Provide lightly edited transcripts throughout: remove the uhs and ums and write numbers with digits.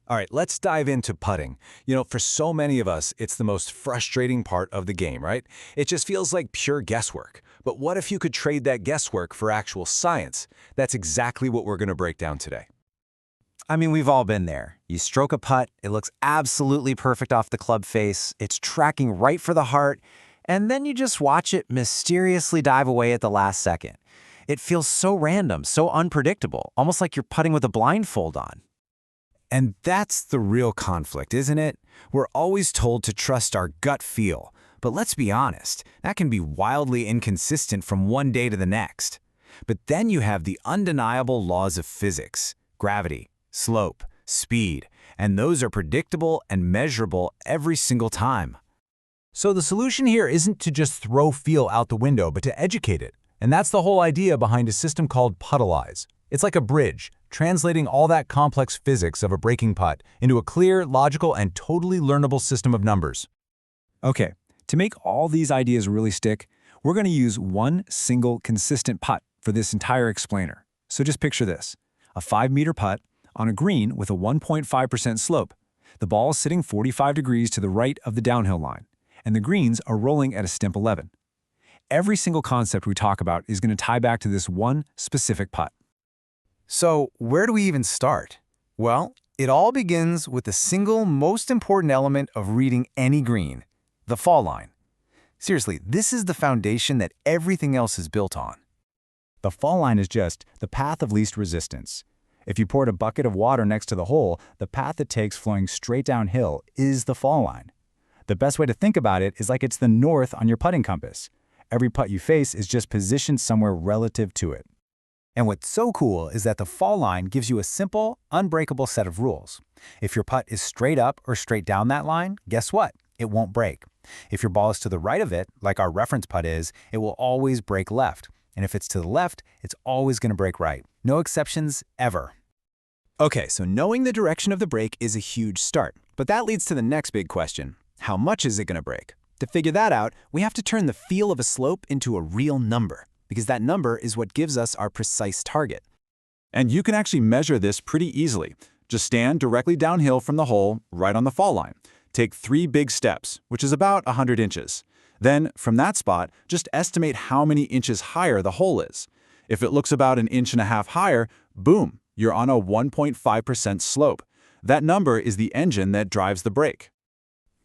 All right, let's dive into putting. For so many of us, it's the most frustrating part of the game, right? It just feels like pure guesswork. But what if you could trade that guesswork for actual science? That's exactly what we're going to break down today. I mean, we've all been there. You stroke a putt, it looks absolutely perfect off the club face, it's tracking right for the heart, and then you just watch it mysteriously dive away at the last second. It feels so random, so unpredictable, almost like you're putting with a blindfold on. And that's the real conflict, isn't it? We're always told to trust our gut feel, but let's be honest, that can be wildly inconsistent from one day to the next. But then you have the undeniable laws of physics, gravity, slope, speed, and those are predictable and measurable every single time. So the solution here isn't to just throw feel out the window, but to educate it. And that's the whole idea behind a system called Puttalyze. It's like a bridge, translating all that complex physics of a breaking putt into a clear, logical, and totally learnable system of numbers. Okay, to make all these ideas really stick, we're going to use one single consistent putt for this entire explainer. So just picture this, a 5-meter putt on a green with a 1.5% slope. The ball is sitting 45 degrees to the right of the downhill line, and the greens are rolling at a Stimp 11. Every single concept we talk about is going to tie back to this one specific putt. So where do we even start? Well, it all begins with the single most important element of reading any green, the fall line. Seriously, this is the foundation that everything else is built on. The fall line is just the path of least resistance. If you poured a bucket of water next to the hole, the path it takes flowing straight downhill is the fall line. The best way to think about it is like it's the north on your putting compass. Every putt you face is just positioned somewhere relative to it. And what's so cool is that the fall line gives you a simple, unbreakable set of rules. If your putt is straight up or straight down that line, guess what? It won't break. If your ball is to the right of it, like our reference putt is, it will always break left. And if it's to the left, it's always going to break right. No exceptions, ever. Okay, so knowing the direction of the break is a huge start. But that leads to the next big question. How much is it going to break? To figure that out, we have to turn the feel of a slope into a real number, because that number is what gives us our precise target. And you can actually measure this pretty easily. Just stand directly downhill from the hole, right on the fall line. Take 3 big steps, which is about 100 inches. Then, from that spot, just estimate how many inches higher the hole is. If it looks about 1.5 inches higher, boom, you're on a 1.5% slope. That number is the engine that drives the break.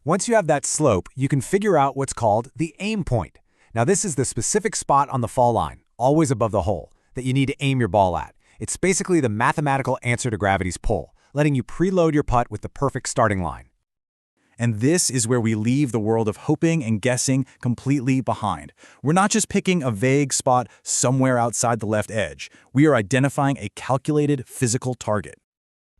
Once you have that slope, you can figure out what's called the aim point. Now this is the specific spot on the fall line, always above the hole, that you need to aim your ball at. It's basically the mathematical answer to gravity's pull, letting you preload your putt with the perfect starting line. And this is where we leave the world of hoping and guessing completely behind. We're not just picking a vague spot somewhere outside the left edge. We are identifying a calculated physical target.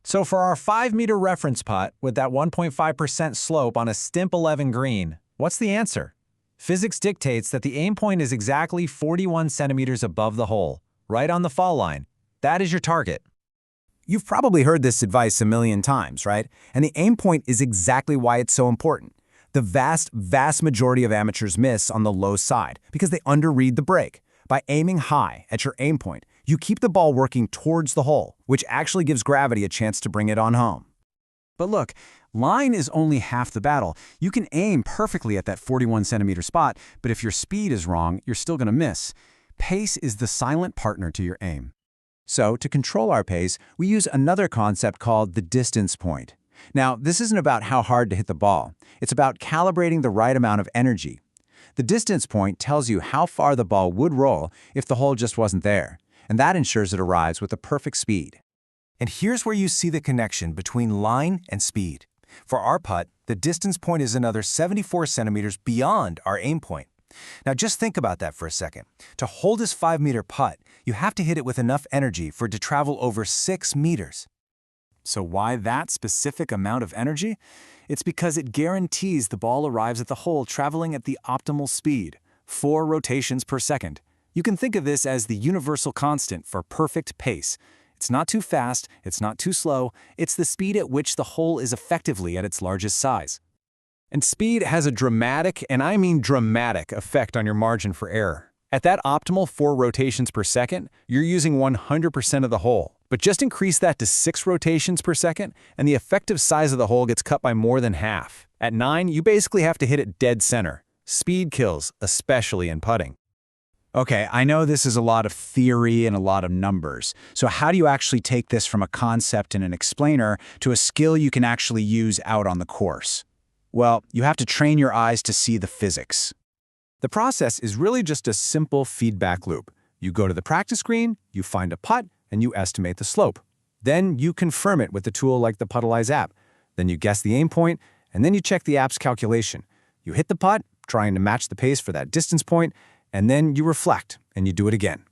So for our 5-meter reference putt with that 1.5% slope on a Stimp 11 green, what's the answer? Physics dictates that the aim point is exactly 41 centimeters above the hole, right on the fall line. That is your target. You've probably heard this advice a million times, right? And the aim point is exactly why it's so important. The vast majority of amateurs miss on the low side because they underread the break. By aiming high at your aim point, you keep the ball working towards the hole, which actually gives gravity a chance to bring it on home. But look, line is only half the battle. You can aim perfectly at that 41-centimeter spot, but if your speed is wrong, you're still going to miss. Pace is the silent partner to your aim. So, to control our pace, we use another concept called the distance point. Now, this isn't about how hard to hit the ball. It's about calibrating the right amount of energy. The distance point tells you how far the ball would roll if the hole just wasn't there, and that ensures it arrives with the perfect speed. And here's where you see the connection between line and speed. For our putt, the distance point is another 74 centimeters beyond our aim point. Now just think about that for a second. To hold this 5-meter putt, you have to hit it with enough energy for it to travel over 6 meters. So why that specific amount of energy? It's because it guarantees the ball arrives at the hole traveling at the optimal speed, 4 rotations per second. You can think of this as the universal constant for perfect pace. It's not too fast, it's not too slow, it's the speed at which the hole is effectively at its largest size. And speed has a dramatic, and I mean dramatic, effect on your margin for error. At that optimal 4 rotations per second, you're using 100% of the hole. But just increase that to 6 rotations per second, and the effective size of the hole gets cut by more than half. At 9, you basically have to hit it dead center. Speed kills, especially in putting. Okay, I know this is a lot of theory and a lot of numbers. So how do you actually take this from a concept and an explainer to a skill you can actually use out on the course? Well, you have to train your eyes to see the physics. The process is really just a simple feedback loop. You go to the practice green, you find a putt, and you estimate the slope. Then you confirm it with a tool like the Puttalyze app. Then you guess the aim point, and then you check the app's calculation. You hit the putt, trying to match the pace for that distance point, and then you reflect, and you do it again.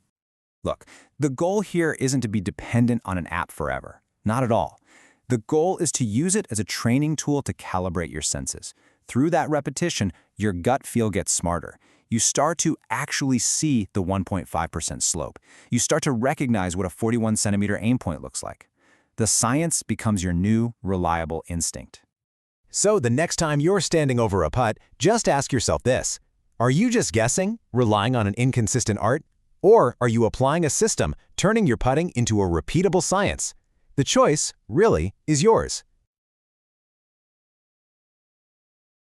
Look, the goal here isn't to be dependent on an app forever. Not at all. The goal is to use it as a training tool to calibrate your senses. Through that repetition, your gut feel gets smarter. You start to actually see the 1.5% slope. You start to recognize what a 41-centimeter aim point looks like. The science becomes your new, reliable instinct. So the next time you're standing over a putt, just ask yourself this. Are you just guessing, relying on an inconsistent art? Or are you applying a system, turning your putting into a repeatable science? The choice, really, is yours.